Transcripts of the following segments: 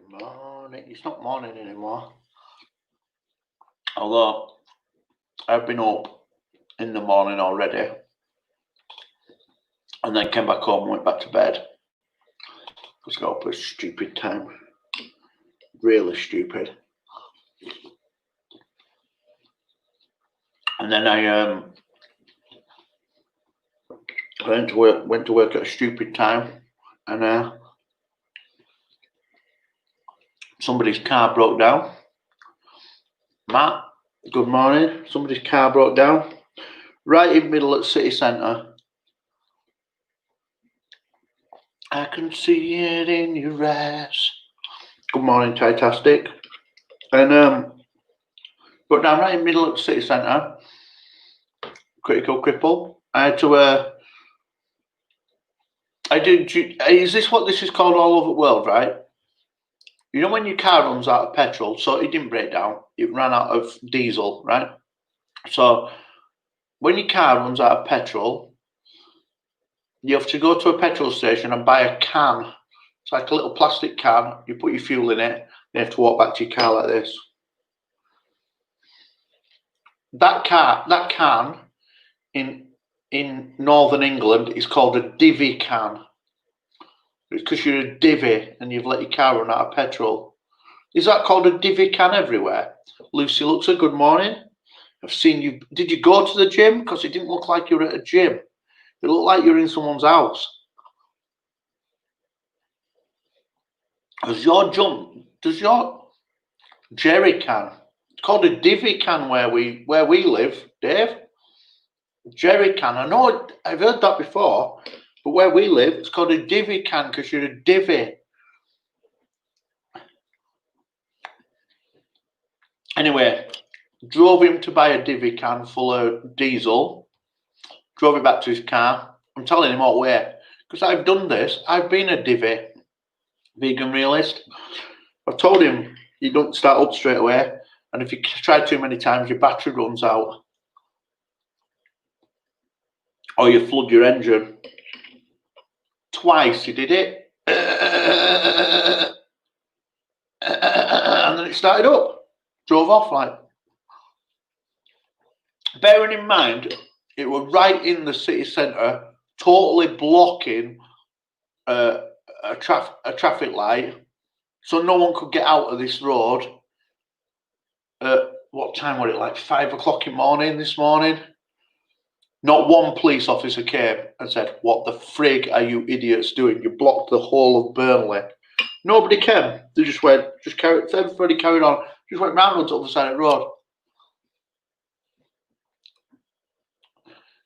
morning. It's not morning anymore. Although I've been up in the morning already. And then came back home and went back to bed. Because I got up at a stupid time. Really stupid. And then I went to work at a stupid time, and somebody's car broke down. Matt, good morning. Somebody's car broke down right in the middle at city centre. I can see it in your eyes. Good morning, Titastic. And broke down right in the middle at the city centre. Critical cripple. I had to is this what this is called all over the world, right? You know when your car runs out of petrol, so it didn't break down, it ran out of diesel, right? So when your car runs out of petrol, you have to go to a petrol station and buy a can. It's like a little plastic can, you put your fuel in it, you have to walk back to your car like this. That can in Northern England is called a divvy can. It's because you're a divvy and you've let your car run out of petrol. Is that called a divvy can everywhere? Lucy looks a good morning. I've seen you. Did you go to the gym? Because it didn't look like you were at a gym. It looked like you're in someone's house. Does your jerry can? It's called a divvy can where we live, Dave. Jerry can. I know I've heard that before, but where we live, it's called a divvy can because you're a divvy. Anyway, drove him to buy a divvy can full of diesel. Drove it back to his car. I'm telling him what way, because I've done this. I've been a divvy, vegan realist. I've told him you don't start up straight away, and if you try too many times, your battery runs out, or you flood your engine. Twice he did it, and then it started up. Drove off like. Bearing in mind, it was right in the city centre, totally blocking a traffic light, so no one could get out of this road. What time was it? Like 5 o'clock in the morning this morning. Not one police officer came and said, "What the frig are you idiots doing? You blocked the whole of Burnley." Nobody came. They just went, everybody carried on. Just went round to the other side of the road.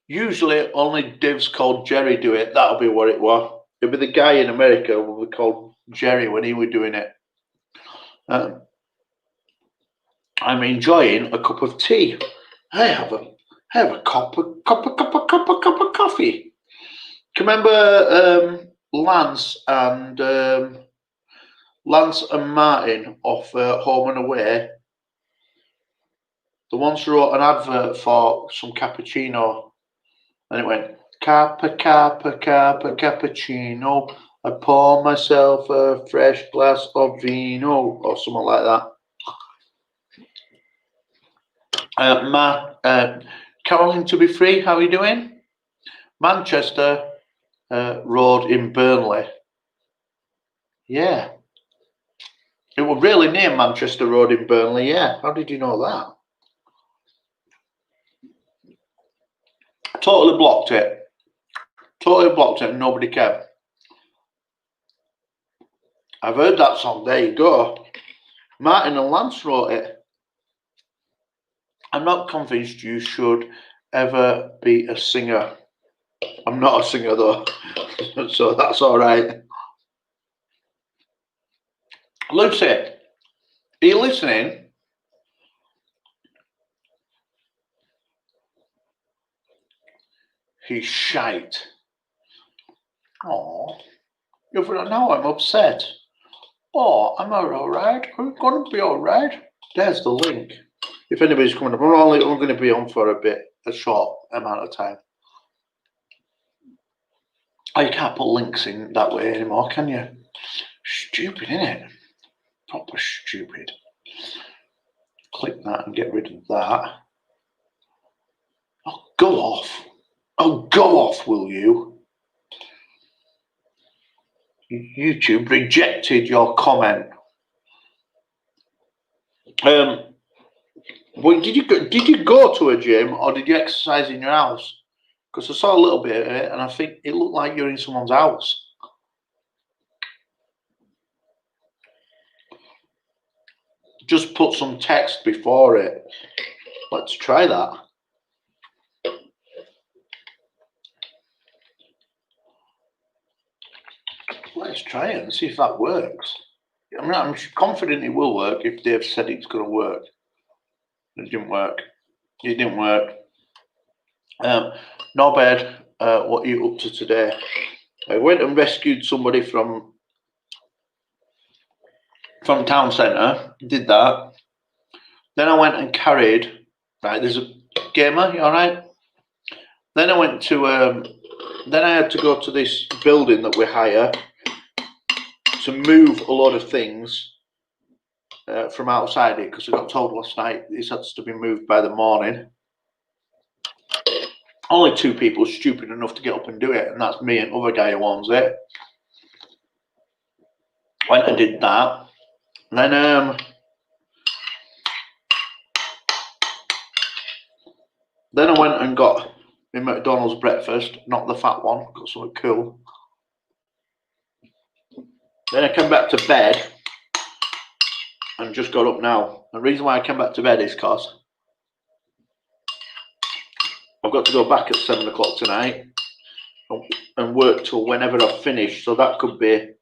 Usually only divs called Jerry do it. That'll be what it was. It'll be the guy in America who was called Jerry when he was doing it. I'm enjoying a cup of tea. I have a cup of coffee. Do you remember Lance and Martin off Home and Away? They once wrote an advert for some cappuccino, and it went cappuccino. I pour myself a fresh glass of vino, or something like that. Caroline to be free, how are you doing? Manchester Road in Burnley. Yeah. It was really near Manchester Road in Burnley, yeah. How did you know that? Totally blocked it. And nobody cared. I've heard that song. There you go. Martin and Lance wrote it. I'm not convinced you should ever be a singer. I'm not a singer though, so that's all right. Lucy, are you listening? He's shite. Oh, now I'm upset. Oh, am I all right? I'm going to be all right. There's the link. If anybody's coming up, I'm going to be on for a short amount of time. Oh, you can't put links in that way anymore, can you? Stupid, isn't it? Proper stupid. Click that and get rid of that. Oh, go off. Oh, go off, will you? YouTube rejected your comment. Well, did you go to a gym or did you exercise in your house? Because I saw a little bit of it and I think it looked like you're in someone's house. Just put some text before it. Let's try that. Let's try it and see if that works. I'm confident it will work if Dave said it's going to work. It didn't work. It didn't work. Not bad. What are you up to today? I went and rescued somebody from town centre. Did that. Then I went and carried. Right, there's a gamer. You all right? Then I went to. Then I had to go to this building that we hire to move a lot of things from outside it because I got told last night this has to be moved by the morning. Only 2 people stupid enough to get up and do it, and that's me and other guy who owns it. Went and did that. Then I went and got my McDonald's breakfast, not the fat one, got something cool. Then I came back to bed and just got up now. The reason why I came back to bed is because I've got to go back at 7 o'clock tonight and work till whenever I've finished. So that could be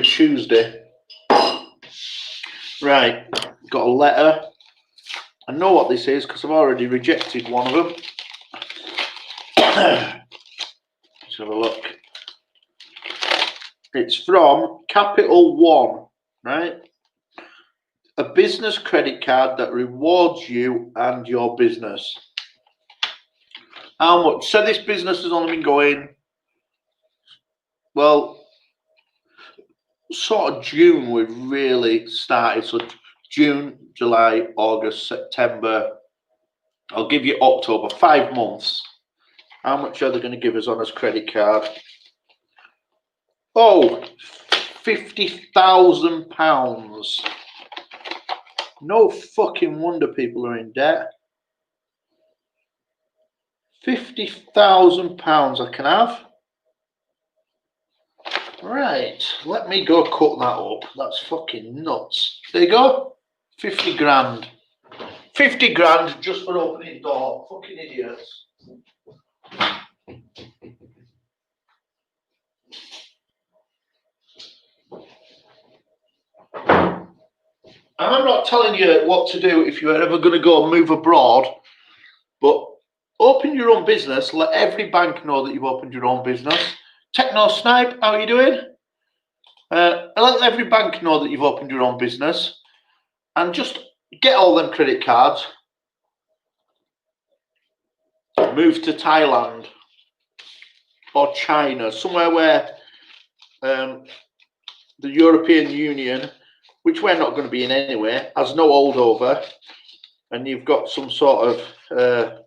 Tuesday. Right, got a letter. I know what this is because I've already rejected one of them. Let's have a look. It's from Capital One, right? A business credit card that rewards you and your business. How much? So this business has only been going, well, sort of June we really started. So June, July, August, September. I'll give you October, 5 months. How much are they going to give us on this credit card? Oh, £50,000. No fucking wonder people are in debt. £50,000 I can have. Right, let me go cut that up. That's fucking nuts. There you go. 50 grand. 50 grand just for opening the door. Fucking idiots. And I'm not telling you what to do if you're ever going to go and move abroad, but open your own business. Let every bank know that you've opened your own business. Techno Snipe, how are you doing? Let every bank know that you've opened your own business and just get all them credit cards. Move to Thailand or China, somewhere where the European Union, which we're not going to be in anyway, has no holdover, and you've got some sort of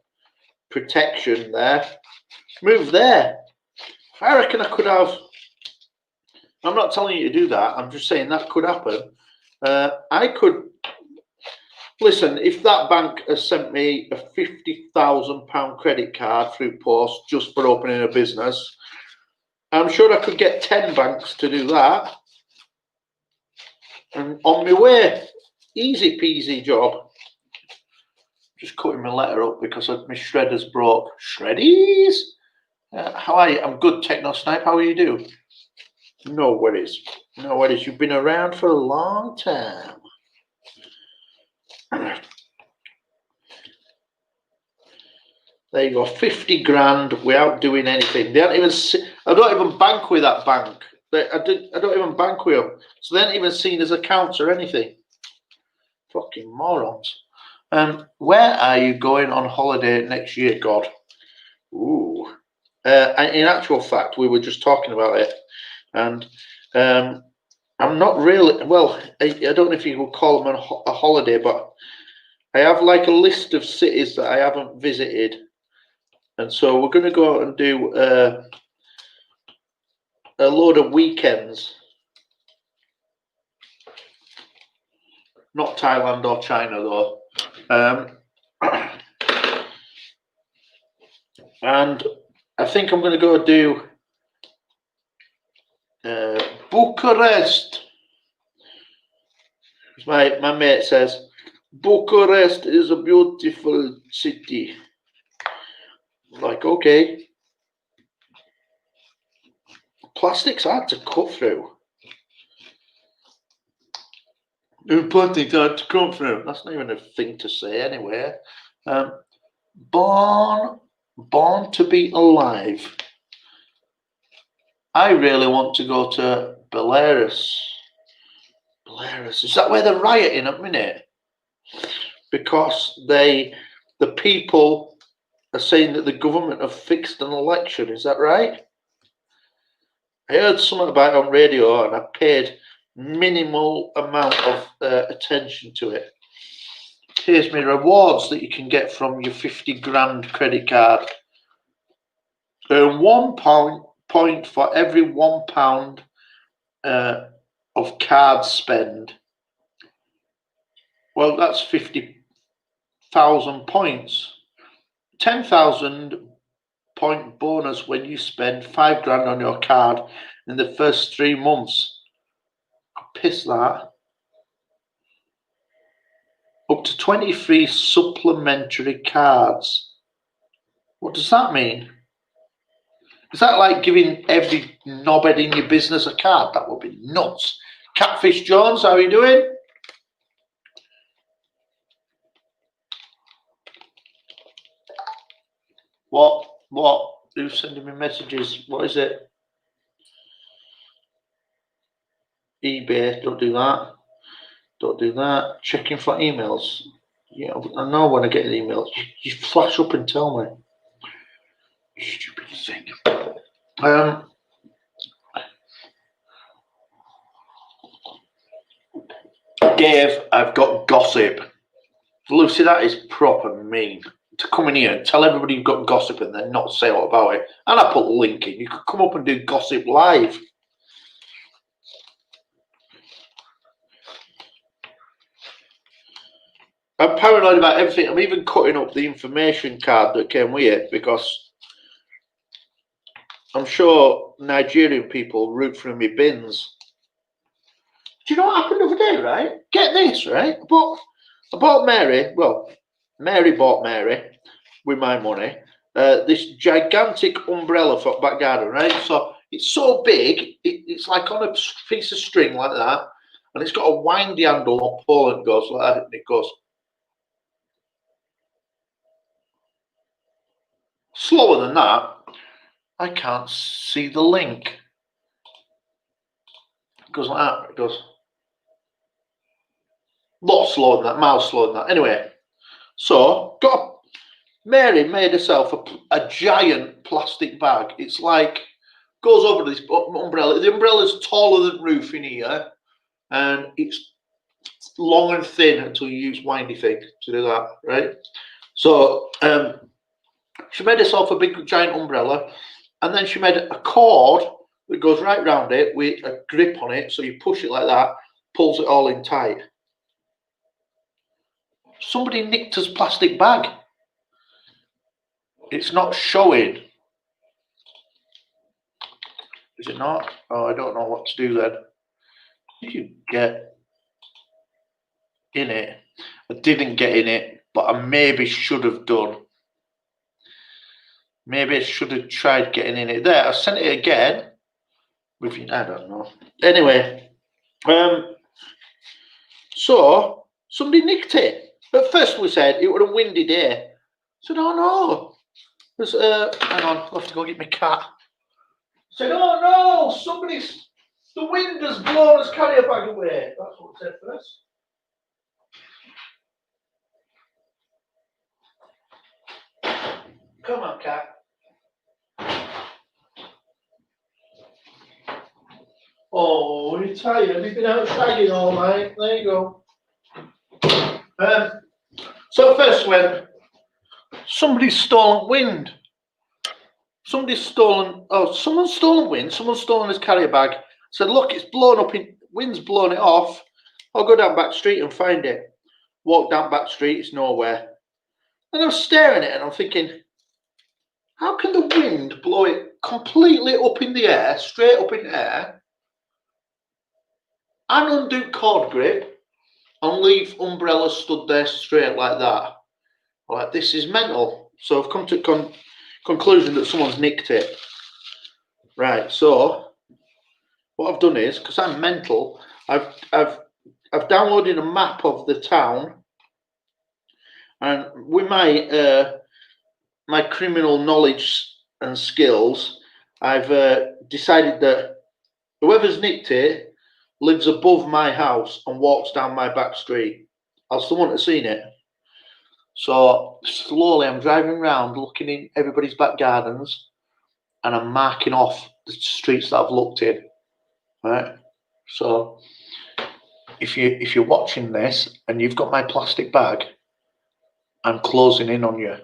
protection there. Move there. I reckon I could have. I'm not telling you to do that. I'm just saying that could happen. I could. Listen, if that bank has sent me a £50,000 credit card through post just for opening a business, I'm sure I could get 10 banks to do that. And on my way, easy peasy job. Just cutting my letter up because my shredder's broke. Shreddies? How are you? I'm good, Techno Snipe. How are you doing? No worries. No worries. You've been around for a long time. There you go, 50 grand without doing anything. They don't even see, I don't even bank with that bank. I don't even bank with them. So they ain't even seen as accounts or anything. Fucking morons. Where are you going on holiday next year, God? Ooh. In actual fact, we were just talking about it. And I'm not really, well, I don't know if you would call them a holiday, but I have like a list of cities that I haven't visited. And so we're going to go out and do a load of weekends. Not Thailand or China though. And I think I'm going to go do Bucharest. My mate says, Bucharest is a beautiful city. I'm like, okay. Plastic's hard to cut through. Plastic's hard to cut through. That's not even a thing to say anyway. Born to be alive. I really want to go to Belarus. Belarus, is that where they're rioting at the minute? Because the people are saying that the government have fixed an election. Is that right? I heard something about it on radio and I paid minimal amount of attention to it. Here's my rewards that you can get from your 50 grand credit card. Earn £1 for every £1 of card spend. Well, that's 50,000 points. 10,000 point bonus when you spend 5 grand on your card in the first 3 months. Piss that. Up to 23 supplementary cards. What does that mean? Is that like giving every knobhead in your business a card? That would be nuts. Catfish Jones, how are you doing? What? Who's sending me messages? What is it? eBay, don't do that. Don't do that. Checking for emails. Yeah, I know when I get an email. You flash up and tell me. Stupid thing. Dave, I've got gossip. Lucy, that is proper mean. To come in here and tell everybody you've got gossip and then not say what about it. And I put the link in. You could come up and do gossip live. I'm paranoid about everything. I'm even cutting up the information card that came with it because I'm sure Nigerian people root for me bins. Do you know what happened the other day, right? Get this, right? I bought Mary, well, Mary bought Mary with my money, this gigantic umbrella for back garden, right? So it's so big, it's like on a piece of string like that, and it's got a windy handle on pole and goes like that, and it goes slower than that. I can't see the link. It goes like that. It goes a lot slower than that, miles slower than that. Anyway, so Mary made herself a giant plastic bag. It's like goes over this umbrella. The umbrella's taller than roof in here, and it's long and thin until you use windy thing to do that, right? So she made herself a big giant umbrella, and then she made a cord that goes right round it with a grip on it. So you push it like that, pulls it all in tight. Somebody nicked his plastic bag. It's not showing. Is it not? Oh, I don't know what to do then. Did you get in it? I didn't get in it, but I maybe should have done. Maybe I should have tried getting in it. There, I sent it again. I don't know. Anyway, so somebody nicked it. At first we said it was a windy day. I said, oh no. There's hang on, I'll have to go get my cat. I said, oh no, the wind has blown his carrier bag away. That's what it said first. Come on, cat. Oh, you're tired. You've been out shagging all night. There you go. So first went, somebody's stolen wind. Someone's stolen wind. Someone's stolen his carrier bag. Said, look, it's blown up. Wind's blown it off. I'll go down back street and find it. Walk down back street. It's nowhere. And I'm staring at it and I'm thinking, how can the wind blow it completely up in the air, straight up in the air, and undo cord grip and leave umbrella stood there straight like that? Like, this is mental. So I've come to conclusion that someone's nicked it. Right, so what I've done is, because I'm mental, I've downloaded a map of the town, and with my criminal knowledge and skills, I've decided that whoever's nicked it lives above my house and walks down my back street. I'll still want to seen it. So slowly I'm driving around looking in everybody's back gardens and I'm marking off the streets that I've looked in. Right? So if you're watching this and you've got my plastic bag, I'm closing in on you.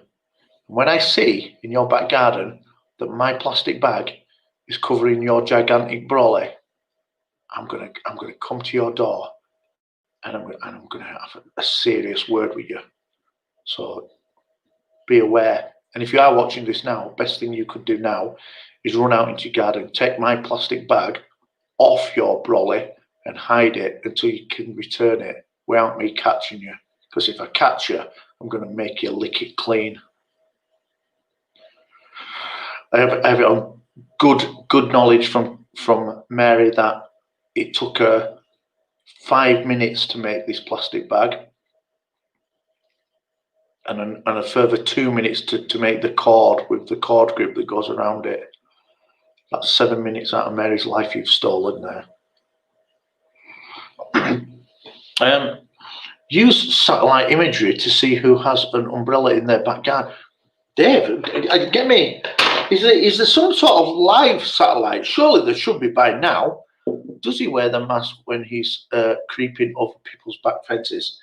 When I see in your back garden that my plastic bag is covering your gigantic brolly, I'm gonna come to your door and I'm gonna have a serious word with you. So be aware. And if you are watching this now, best thing you could do now is run out into your garden, take my plastic bag off your brolly and hide it until you can return it without me catching you. Because if I catch you, I'm going to make you lick it clean. I have it on good knowledge from Mary that it took her 5 minutes to make this plastic bag, and a further 2 minutes to make the cord with the cord grip that goes around it. That's 7 minutes out of Mary's life you've stolen there. Use satellite imagery to see who has an umbrella in their backyard. Dave, get me. Is there some sort of live satellite? Surely there should be by now. Does he wear the mask when he's creeping over people's back fences?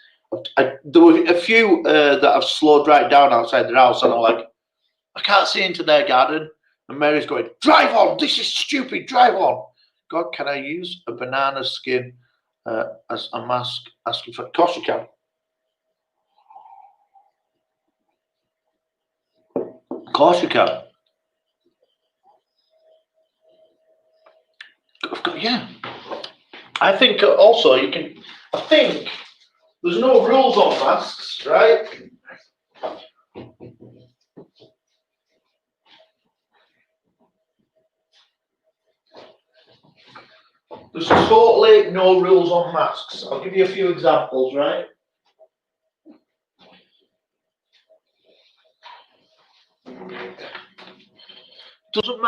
There were a few that I've slowed right down outside their house, and I'm like, I can't see into their garden. And Mary's going, drive on, this is stupid, drive on. God, can I use a banana skin as a mask? Asking for, of course you can. Of course you can. Yeah. I think also you can, I think there's no rules on masks, right? There's totally no rules on masks. I'll give you a few examples, right? Doesn't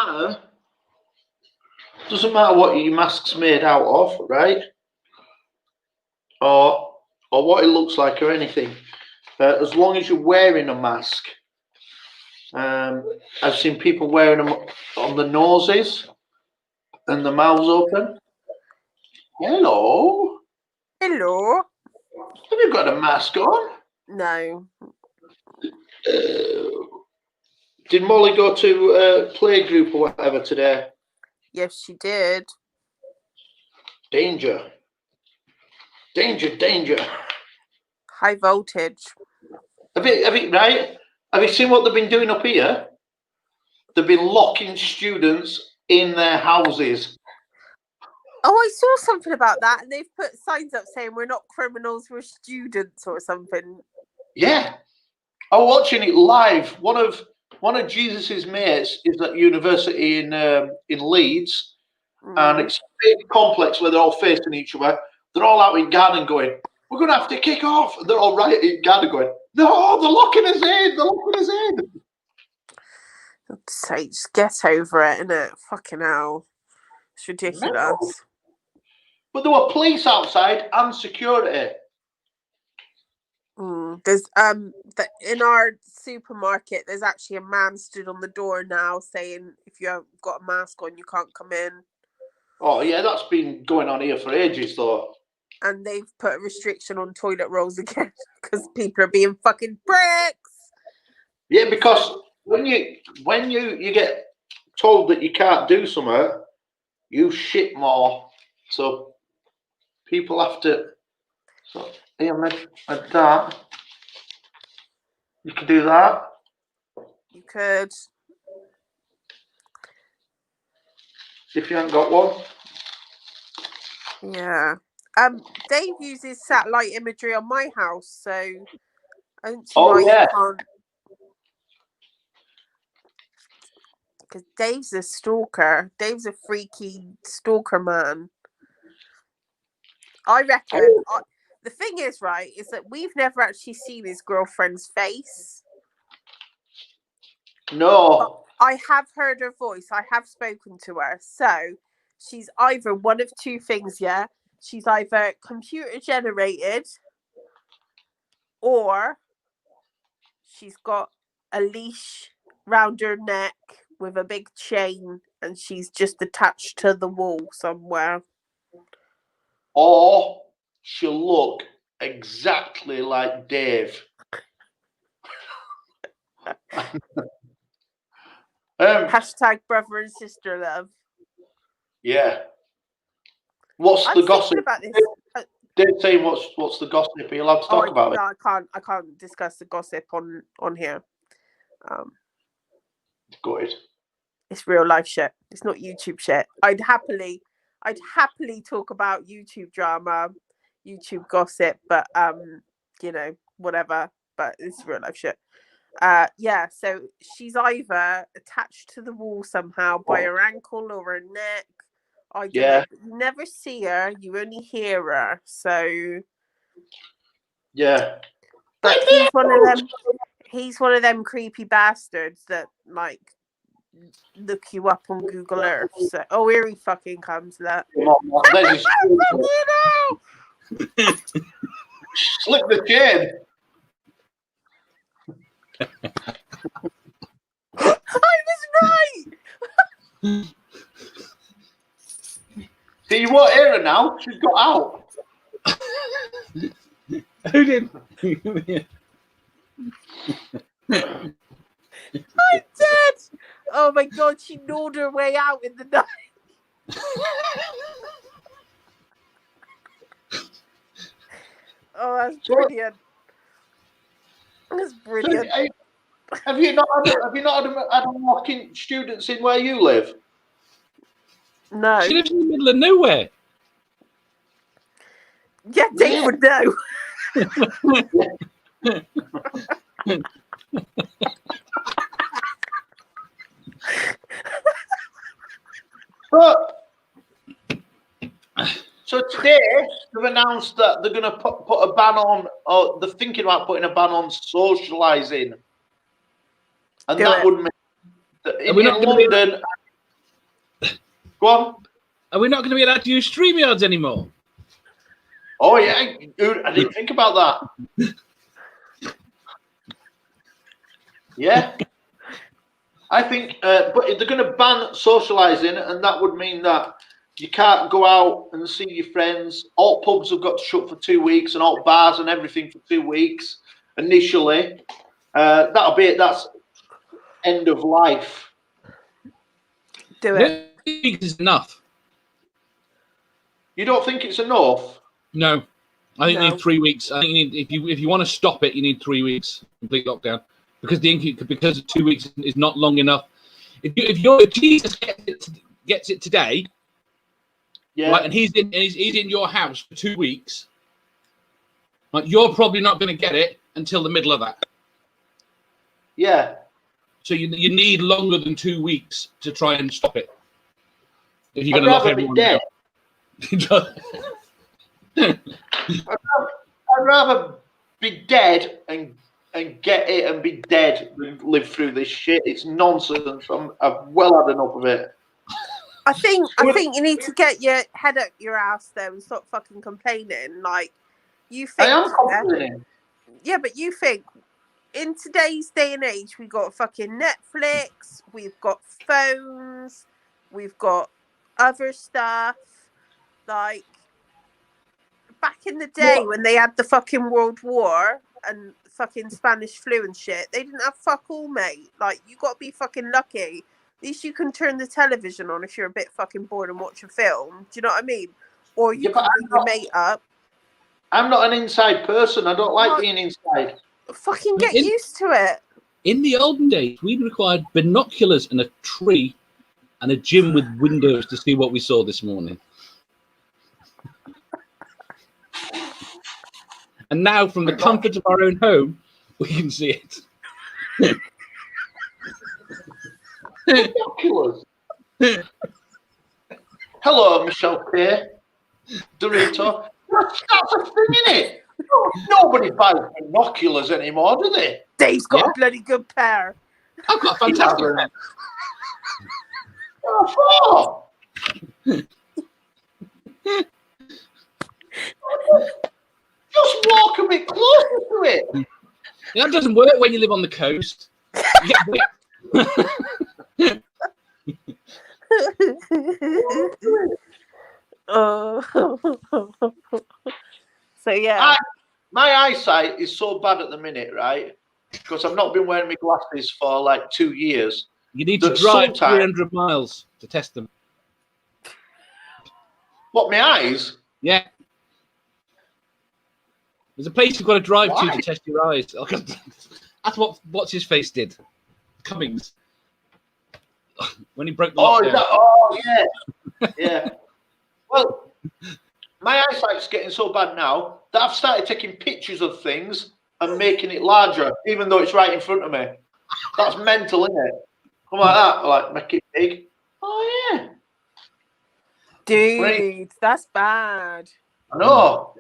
matter what your mask's made out of, right? Or what it looks like or anything. As long as you're wearing a mask. I've seen people wearing them on the noses and the mouths open. Hello. Hello. Have you got a mask on? No. Did Molly go to playgroup or whatever today? Yes, she did. Danger. High voltage. Have you seen what they've been doing up here? They've been locking students in their houses. Oh, I saw something about that, and they've put signs up saying we're not criminals, we're students or something. Yeah, I was watching it live. One of Jesus's mates is at university in Leeds, and it's a big complex where they're all facing each other. They're all out in garden going, "We're going to have to kick off." And they're all right in garden going, "No, they're locking us in. They're locking us in." So just get over it, innit? Fucking hell. It's ridiculous. No. But there were police outside and security. There's in our supermarket, there's actually a man stood on the door now saying if you haven't got a mask on, you can't come in. Oh yeah, that's been going on here for ages though. And they've put a restriction on toilet rolls again because people are being fucking bricks. Yeah, because when you get told that you can't do something, you shit more. So people have to. So here, with that, you can do that. You could. If you haven't got one. Yeah. Dave uses satellite imagery on my house, so I don't see Oh why yeah. you can't. Because Dave's a stalker. Dave's a freaky stalker man. I reckon. The thing is, right, is that we've never actually seen his girlfriend's face. No. I have heard her voice. I have spoken to her. So she's either one of two things, yeah? She's either computer generated or she's got a leash round her neck with a big chain and she's just attached to the wall somewhere. Or she'll look exactly like Dave. Hashtag brother and sister love. Yeah. What's I'm the thinking gossip? about this. Dave saying what's the gossip? Are you allowed to talk about it? No, I can't discuss the gossip on here. Good. It's real life shit. It's not YouTube shit. I'd happily talk about YouTube drama, YouTube gossip, but whatever. But it's real life shit. Yeah, so she's either attached to the wall somehow by her ankle or her neck. I don't know. But you never see her, you only hear her. So yeah. But he's one of them creepy bastards that like look you up on Google Earth. So here he fucking comes, that. Slip the chain. I was right. See, you won't hear her now. She's got out. Who did? I'm dead. Oh my god, she gnawed her way out in the night. Oh, that's brilliant. That's brilliant. So, have you not had walking students in where you live? No. She lives in the middle of nowhere. Yeah, Dave would know. So today they've announced that they're going to put a ban on, or they're thinking about putting a ban on socialising, and that would mean that in London. Go on. Are we not going to be allowed to use StreamYards anymore? Oh yeah, I didn't think about that. Yeah, I think, but they're going to ban socialising, and that would mean that you can't go out and see your friends. All pubs have got to shut for 2 weeks, and all bars and everything for 2 weeks initially. That'll be it. That's end of life. Do it. 2 weeks is enough. You don't think it's enough? No, I think you need 3 weeks. I think you need, if you want to stop it, you need 3 weeks complete lockdown, because 2 weeks is not long enough. If Jesus gets it today, yeah, right, and he's in your house for 2 weeks, like, you're probably not going to get it until the middle of that. Yeah. So you need longer than 2 weeks to try and stop it. If you're going to lock everyone down. I'd rather be dead and get it and be dead than live through this shit. It's nonsense. I've well had enough of it. I think you need to get your head up your ass though and stop fucking complaining. Like, you think I am complaining. Yeah, but you think in today's day and age, we've got fucking Netflix, we've got phones, we've got other stuff. Like back in the day when they had the fucking World War and fucking Spanish flu and shit, they didn't have fuck all, mate. Like, you got to be fucking lucky. At least you can turn the television on if you're a bit fucking bored and watch a film. Do you know what I mean? Or you can bring your mate up. I'm not an inside person. I don't like being inside. Fucking get used to it. In the olden days, we required binoculars and a tree and a gym with windows to see what we saw this morning. And now, from the comfort of our own home, we can see it. Binoculars. Hello, Michelle K. Dorito. That's a thing, isn't it? Nobody buys binoculars anymore, do they? Dave's got a bloody good pair. I've got a fantastic pair. Oh, just walk a bit closer to it. That doesn't work when you live on the coast. You get wet. So yeah, my eyesight is so bad at the minute, right? Because I've not been wearing my glasses for like 2 years. You need to drive 300 miles to test them. What, my eyes? Yeah. There's a place you've got to drive to test your eyes. That's what's his face did. Cummings. When he broke the lockdown. Yeah. Yeah. Well, my eyesight's getting so bad now that I've started taking pictures of things and making it larger, even though it's right in front of me. That's mental, isn't it? Come like that, like make it big. Oh yeah. Dude, that's bad. I know.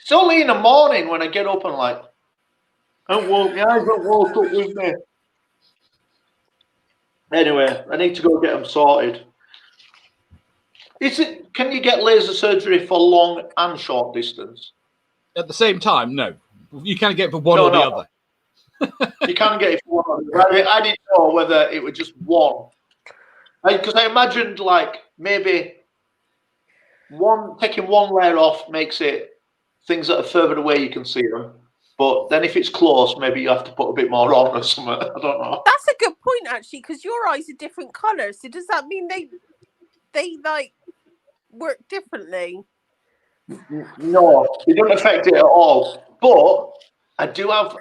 It's only in the morning when I get up and like, my eyes don't woke up with me. Anyway, I need to go get them sorted. Can you get laser surgery for long and short distance? At the same time, no. You can't get it for one or the other. You can't get it for one or the other. I didn't know whether it was just one. Because I imagined like maybe taking one layer off makes it things that are further away you can see them. But then if it's close, maybe you have to put a bit more on or something. I don't know. That's a good point, actually, because your eyes are different colours. So does that mean they like work differently? No, it doesn't affect it at all. But I do have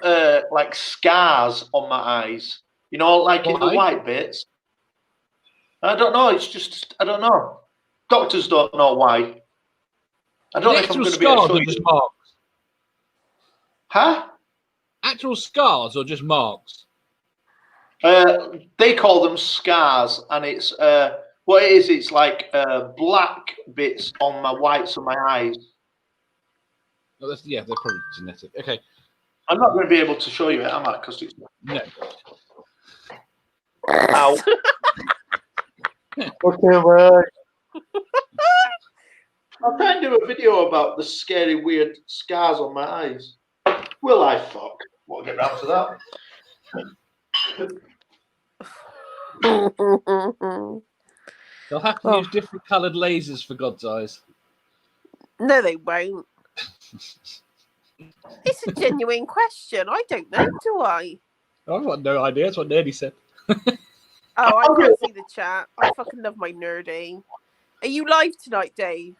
like scars on my eyes. You know, like in the white bits. I don't know. It's just I don't know. Doctors don't know why. I don't know if I'm going to be able to show you. Marks? Huh? Actual scars or just marks? They call them scars, and it's what it is. It's like black bits on my whites of my eyes. Oh, they're probably genetic. Okay. I'm not going to be able to show you it, am I? Because it's no. Ow. Okay, man. I'll try and do a video about the scary, weird scars on my eyes. Will I fuck? We'll get round to that. They'll have to use different coloured lasers for God's eyes. No, they won't. It's a genuine question. I don't know, do I? I've got no idea. That's what Nerdy said. Oh, I can't see the chat. I fucking love my Nerdy. Are you live tonight, Dave?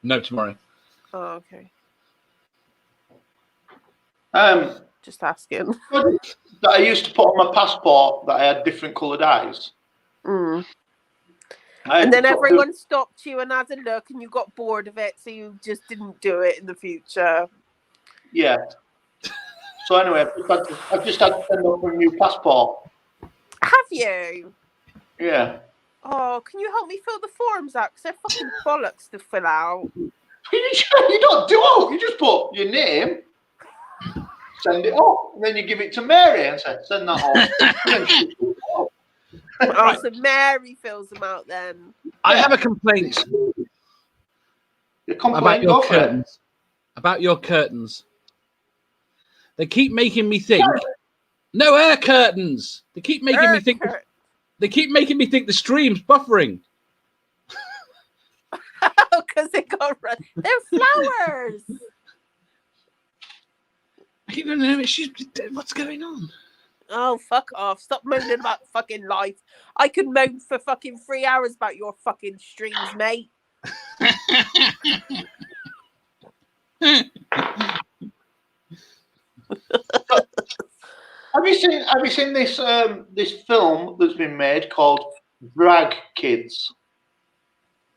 No, tomorrow. Oh, okay. Just asking. That I used to put on my passport that I had different coloured eyes. Mm. And then everyone stopped you and had a look and you got bored of it, so you just didn't do it in the future. Yeah. So anyway, I've just had to send off a new passport. Have you? Yeah. Oh, can you help me fill the forms out? Because they're fucking bollocks to fill out. You don't do it. You just put your name, send it off, and then you give it to Mary and say, send that off. Oh, so Mary fills them out then. I have a complaint. About your curtains. About your curtains. They keep making me think. No air curtains. They keep making me think. They keep making me think the stream's buffering. because they got they're flowers. I keep going, what's going on? Oh, fuck off. Stop moaning about fucking life. I could moan for fucking 3 hours about your fucking streams, mate. Have you seen this this film that's been made called Drag Kids?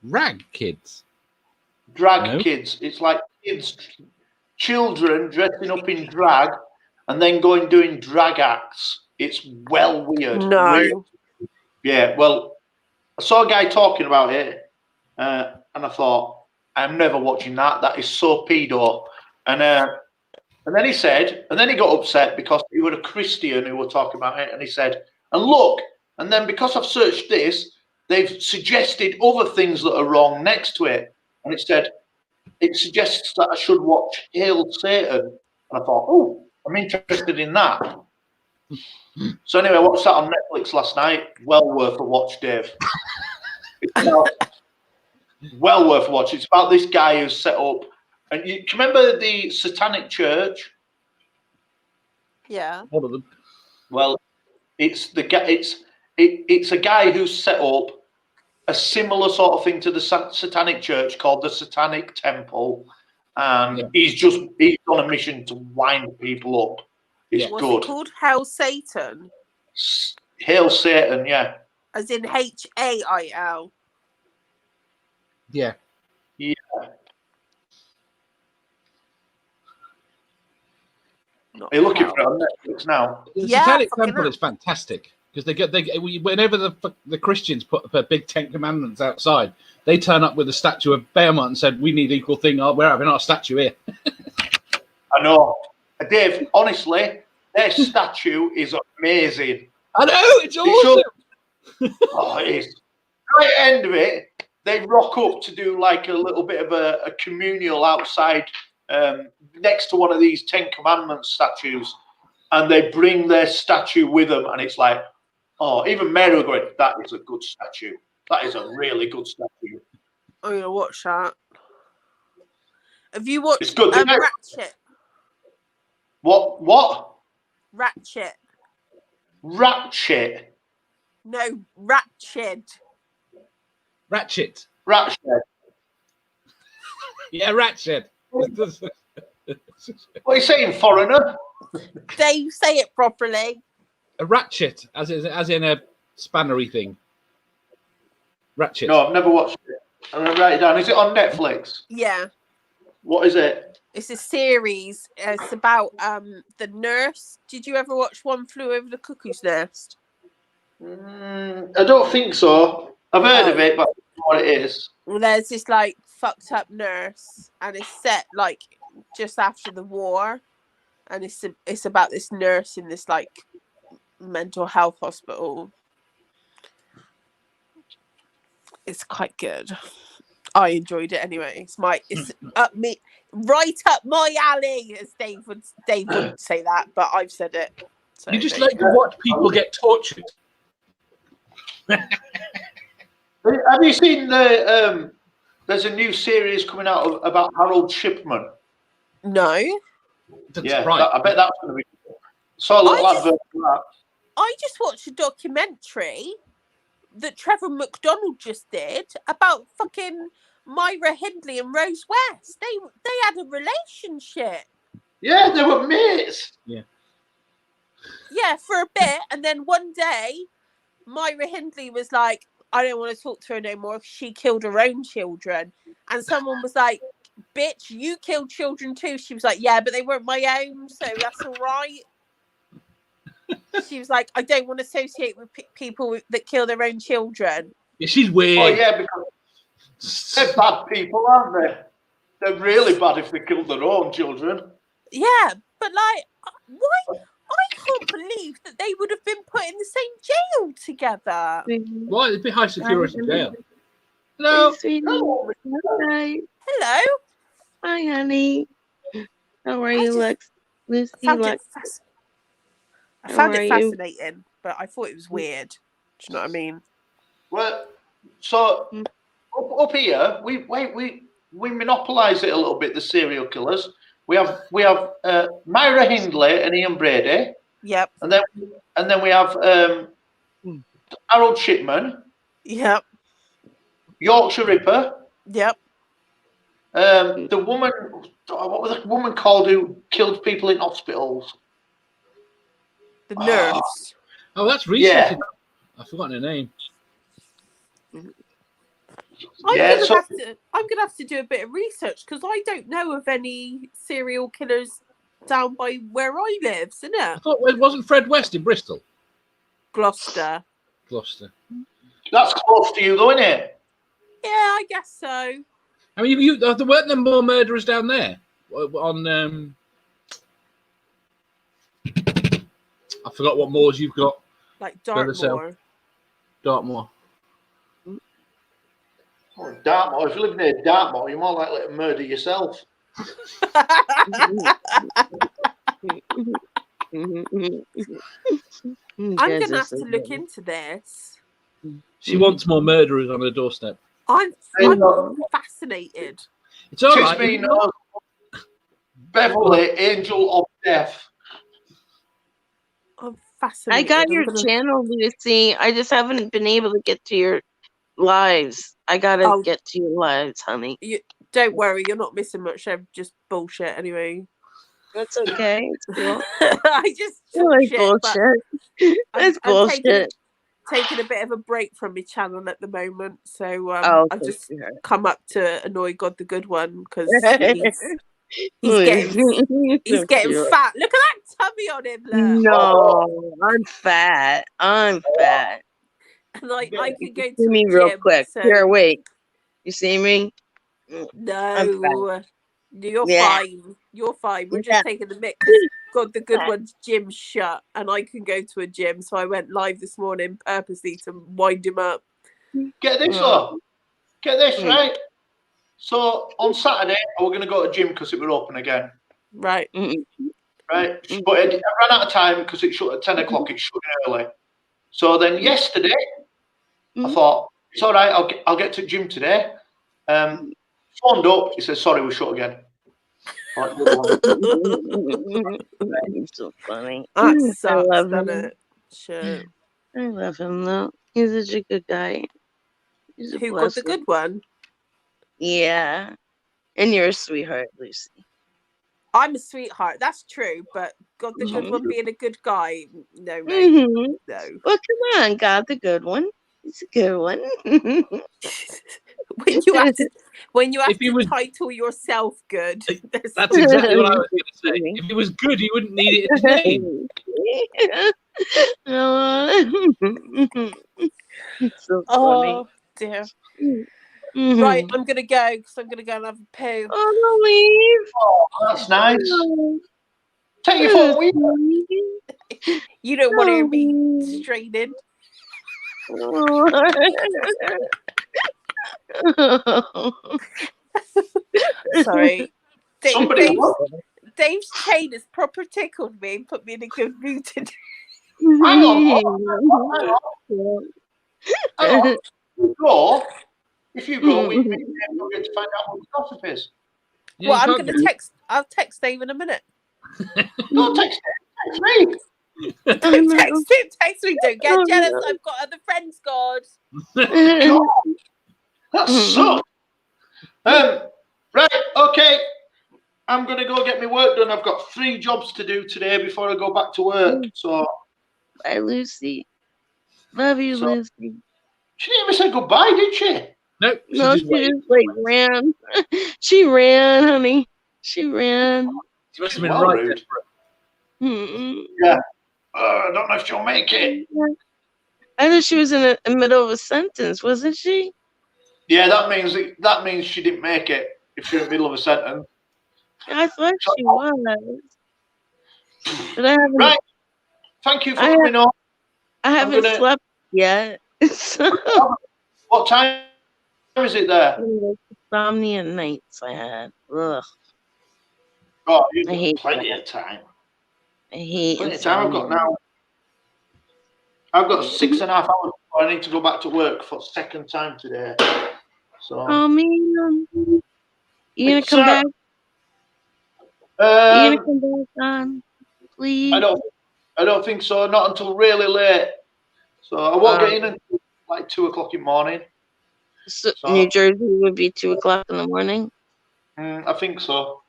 Rag Kids. Drag Kids. It's like children dressing up in drag and then going doing drag acts. It's well weird. No. Really. Yeah, well, I saw a guy talking about it, and I thought, I'm never watching that. That is so pedo. And then he said, and then he got upset because he was a Christian who were talking about it, and he said, and look, and then because I've searched this, they've suggested other things that are wrong next to it. And it said, it suggests that I should watch Hail Satan. And I thought, oh, I'm interested in that. So anyway, I watched that on Netflix last night. Well worth a watch, Dave. Well worth a watch. It's about this guy who's set up, and you remember the Satanic Church? Yeah. One of them. Well, it's the guy. It's a guy who's set up a similar sort of thing to the Satanic Church called the Satanic Temple, and he's on a mission to wind people up. It's What's good. it called? Hail Satan. Hail Satan, yeah. As in HAIL. Yeah. Yeah. Are you looking for it on Netflix now? The Yeah, Satanic fucking Temple hell. is fantastic because whenever the Christians put the big 10 Commandments outside, they turn up with a statue of Behemoth and said, "We need equal thing. We're having our statue here." I know, Dave. Honestly, their statue is amazing. I know, it's awesome. Oh, it is. Right at the end of it, they rock up to do like a little bit of a communal outside next to one of these 10 Commandments statues, and they bring their statue with them, and it's like, oh, even Mary will go, that is a good statue. That is a really good statue. I'm going to watch that. Have you watched It's good. Ratchet? What? Ratchet. Ratchet. No, Ratchet. Ratchet. Ratchet. Yeah, Ratchet. What are you saying, foreigner? Dave, say it properly. A ratchet, as in a spannery thing. Ratchet. No, I've never watched it. I'm going to write it down. Is it on Netflix? Yeah. What is it? It's a series. It's about the nurse. Did you ever watch One Flew Over the Cuckoo's Nest? I don't think so. I've heard of it, but I don't know what it is. Well, there's this like fucked up nurse, and it's set like just after the war, and it's about this nurse in this like mental health hospital. It's quite good. I enjoyed it anyway. It's right up my alley, as Dave wouldn't say that, but I've said it. So you just like to watch people get tortured. Have you seen the? There's a new series coming out about Harold Shipman. No. That's right. I bet that's going to be. Saw a little advert for that. I just watched a documentary that Trevor McDonald just did about fucking Myra Hindley and Rose West. They had a relationship. Yeah, they were mates. Yeah. Yeah, for a bit, and then one day, Myra Hindley was like, "I don't want to talk to her no more. She killed her own children." And someone was like, "Bitch, you killed children too." She was like, "Yeah, but they weren't my own, so that's all right." She was like, "I don't want to associate with people that kill their own children." Yeah, she's weird. Oh yeah, because they're bad people, aren't they? They're really bad if they kill their own children. Yeah, but like, why? I can't believe that they would have been put in the same jail together. Why? It'd be high security jail. Hello. Hey, sweetie. Hi. Hello. Hi, honey. How are you, Lex? Lucy, I found it fascinating, but I thought it was weird. Do you know what I mean? Well, so up here, we we monopolise it a little bit. The serial killers. We have Myra Hindley and Ian Brady. Yep. And then we have Harold Shipman. Yep. Yorkshire Ripper. Yep. The woman, what was the woman called who killed people in hospitals? The nurse. Oh, that's recent. Yeah. I've forgotten her name. I'm gonna have to do a bit of research because I don't know of any serial killers down by where I live, isn't it? I thought it wasn't Fred West in Bristol. Gloucester. That's close to you, though, isn't it? Yeah, I guess so. I mean, there weren't there more murderers down there on. I forgot what moors you've got. Like Dartmoor. Dartmoor. Oh, Dartmoor. If you live near Dartmoor, you're more likely to murder yourself. I'm gonna have to look into this. She wants more murderers on her doorstep. I'm fascinated. It's all right. Me Beverly, Angel of Death. I'm fascinated. I got your channel, Lucy. I just haven't been able to get to your lives. I gotta get to your lives, honey. Don't worry, you're not missing much. I'm just bullshit anyway. That's okay. It's cool. I just like bullshit. That's bullshit. Taking a bit of a break from my channel at the moment, so I've just come up to annoy God the Good One because he's getting fat. Look at that tummy on him. Look. No, I'm fat. And I can go to see me real quick. So... Here, wait. You see me? No, you're fine. You're fine. We're just taking the mic because God the Good One's gym's shut and I can go to a gym. So I went live this morning purposely to wind him up. Get this up. Get this, right? So on Saturday, we're going to go to gym because it was open again. Right. Right. But it ran out of time because it shut at 10 o'clock. It shut early. So then yesterday, I thought, it's all right. I'll get to the gym today. Phoned up. He said, sorry, we're shut again. So funny. That sucks, doesn't it? Sure. I love him though. He's such a good guy. Who got the good one? Yeah. And you're a sweetheart, Lucy. I'm a sweetheart. That's true. But God the Good One being a good guy, no, mate. No. Well, come on, God the Good One. He's a good one. when you have to title yourself good. That's exactly what I was going to say. If he was good, he wouldn't need it in his name. So funny. Oh dear. Right, I'm gonna go because I'm gonna go and have a poo. Oh, leave. Oh, that's nice. Take your phone with you. You don't want to hear me straining. Dave's Sorry. Dave's chain has proper tickled me and put me in a good mood today. Hang on. If you go, we don't get to find out what the gossip is. Yeah, well, I'm going to text. I'll text Dave in a minute. Don't text me. Text me. Don't get jealous. No. I've got other friends, God. That sucks. Right, okay. I'm going to go get my work done. I've got 3 jobs to do today before I go back to work. So, bye, Lucy. Love you, Lucy. She didn't even say goodbye, did she? Nope. No, she just like ran. She ran, honey. She ran. She must have been right. Yeah. I don't know if she'll make it. I thought she was in the middle of a sentence, wasn't she? Yeah, that means she didn't make it if you're in the middle of a sentence. I thought she was. But I haven't. Right. Thank you for coming on. I haven't slept yet. What time is it there? Insomnia nights I had. Ugh. Oh, you've got plenty of time. I hate plenty of time I've got now. I've got 6.5 hours before I need to go back to work for the second time today. So. Oh man. You gonna It's, come back? You gonna Um, come back on, please? I don't think so. Not until really late. So I won't get in until like 2 o'clock in the morning. So So New Jersey would be 2 o'clock in the morning. I think so.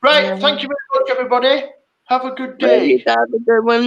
Right. Yeah. Thank you very much, everybody. Have a good Love you. day. Have a good one.